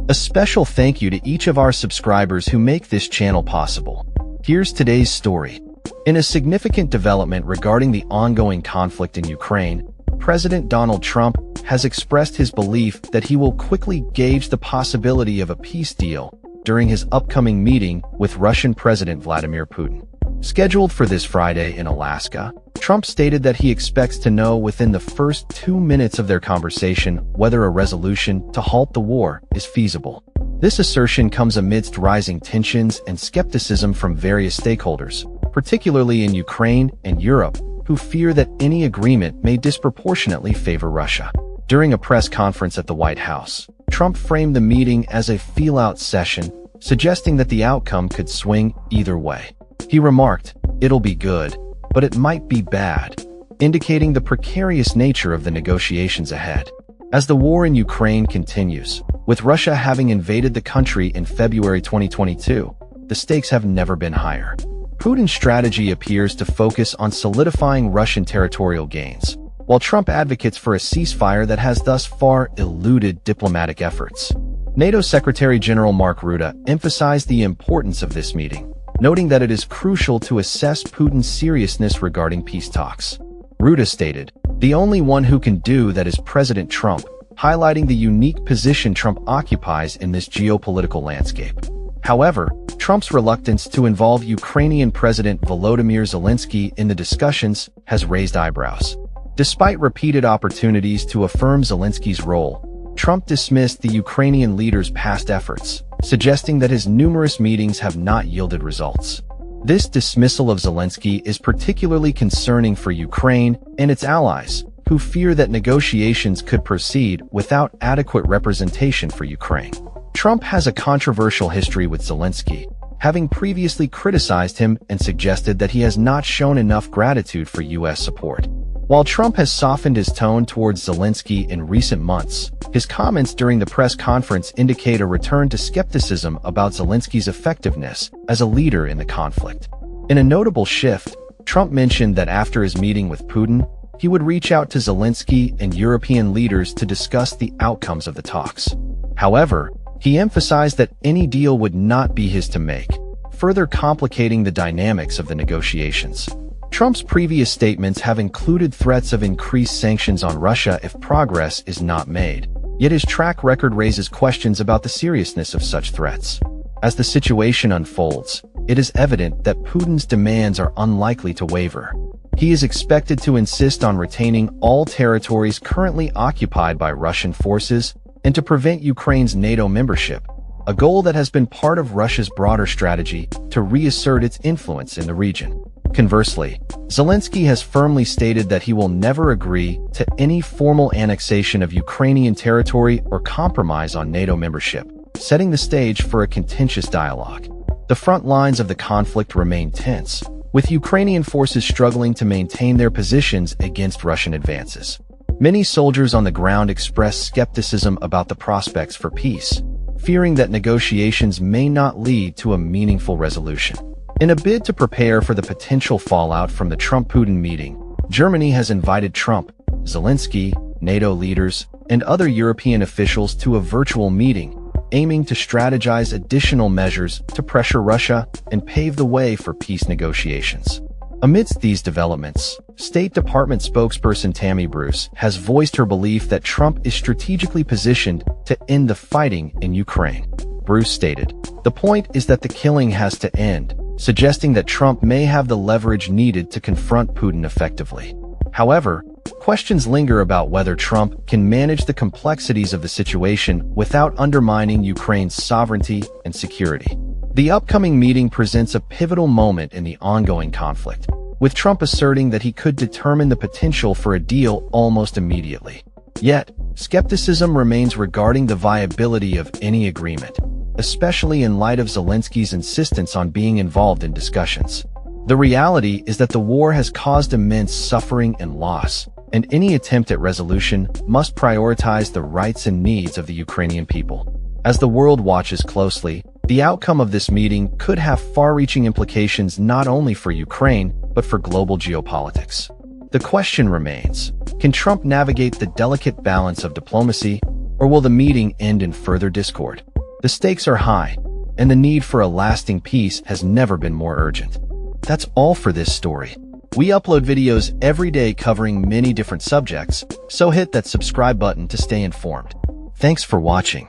A special thank you to each of our subscribers who make this channel possible. Here's today's story. In a significant development regarding the ongoing conflict in Ukraine, President Donald Trump has expressed his belief that he will quickly gauge the possibility of a peace deal during his upcoming meeting with Russian President Vladimir Putin. Scheduled for this Friday in Alaska, Trump stated that he expects to know within the first 2 minutes of their conversation whether a resolution to halt the war is feasible. This assertion comes amidst rising tensions and skepticism from various stakeholders, particularly in Ukraine and Europe, who fear that any agreement may disproportionately favor Russia. During a press conference at the White House, Trump framed the meeting as a feel-out session, suggesting that the outcome could swing either way. He remarked, "It'll be good, but it might be bad," indicating the precarious nature of the negotiations ahead. As the war in Ukraine continues, with Russia having invaded the country in February 2022, the stakes have never been higher. Putin's strategy appears to focus on solidifying Russian territorial gains, while Trump advocates for a ceasefire that has thus far eluded diplomatic efforts. NATO Secretary General Mark Rutte emphasized the importance of this meeting, noting that it is crucial to assess Putin's seriousness regarding peace talks. Rutte stated, "The only one who can do that is President Trump," highlighting the unique position Trump occupies in this geopolitical landscape. However, Trump's reluctance to involve Ukrainian President Volodymyr Zelensky in the discussions has raised eyebrows. Despite repeated opportunities to affirm Zelensky's role, Trump dismissed the Ukrainian leader's past efforts, suggesting that his numerous meetings have not yielded results. This dismissal of Zelensky is particularly concerning for Ukraine and its allies, who fear that negotiations could proceed without adequate representation for Ukraine. Trump has a controversial history with Zelensky, having previously criticized him and suggested that he has not shown enough gratitude for U.S. support. While Trump has softened his tone towards Zelensky in recent months, his comments during the press conference indicate a return to skepticism about Zelensky's effectiveness as a leader in the conflict. In a notable shift, Trump mentioned that after his meeting with Putin, he would reach out to Zelensky and European leaders to discuss the outcomes of the talks. However, he emphasized that any deal would not be his to make, further complicating the dynamics of the negotiations. Trump's previous statements have included threats of increased sanctions on Russia if progress is not made, yet his track record raises questions about the seriousness of such threats. As the situation unfolds, it is evident that Putin's demands are unlikely to waver. He is expected to insist on retaining all territories currently occupied by Russian forces and to prevent Ukraine's NATO membership, a goal that has been part of Russia's broader strategy to reassert its influence in the region. Conversely, Zelensky has firmly stated that he will never agree to any formal annexation of Ukrainian territory or compromise on NATO membership, setting the stage for a contentious dialogue. The front lines of the conflict remain tense, with Ukrainian forces struggling to maintain their positions against Russian advances. Many soldiers on the ground express skepticism about the prospects for peace, fearing that negotiations may not lead to a meaningful resolution. In a bid to prepare for the potential fallout from the Trump-Putin meeting, Germany has invited Trump, Zelensky, NATO leaders, and other European officials to a virtual meeting, aiming to strategize additional measures to pressure Russia and pave the way for peace negotiations. Amidst these developments, State Department spokesperson Tammy Bruce has voiced her belief that Trump is strategically positioned to end the fighting in Ukraine. Bruce stated, "The point is that the killing has to end," suggesting that Trump may have the leverage needed to confront Putin effectively. However, questions linger about whether Trump can manage the complexities of the situation without undermining Ukraine's sovereignty and security. The upcoming meeting presents a pivotal moment in the ongoing conflict, with Trump asserting that he could determine the potential for a deal almost immediately. Yet, skepticism remains regarding the viability of any agreement, especially in light of Zelensky's insistence on being involved in discussions. The reality is that the war has caused immense suffering and loss, and any attempt at resolution must prioritize the rights and needs of the Ukrainian people. As the world watches closely, the outcome of this meeting could have far-reaching implications not only for Ukraine, but for global geopolitics. The question remains, can Trump navigate the delicate balance of diplomacy, or will the meeting end in further discord? The stakes are high, and the need for a lasting peace has never been more urgent. That's all for this story. We upload videos every day covering many different subjects, so hit that subscribe button to stay informed. Thanks for watching.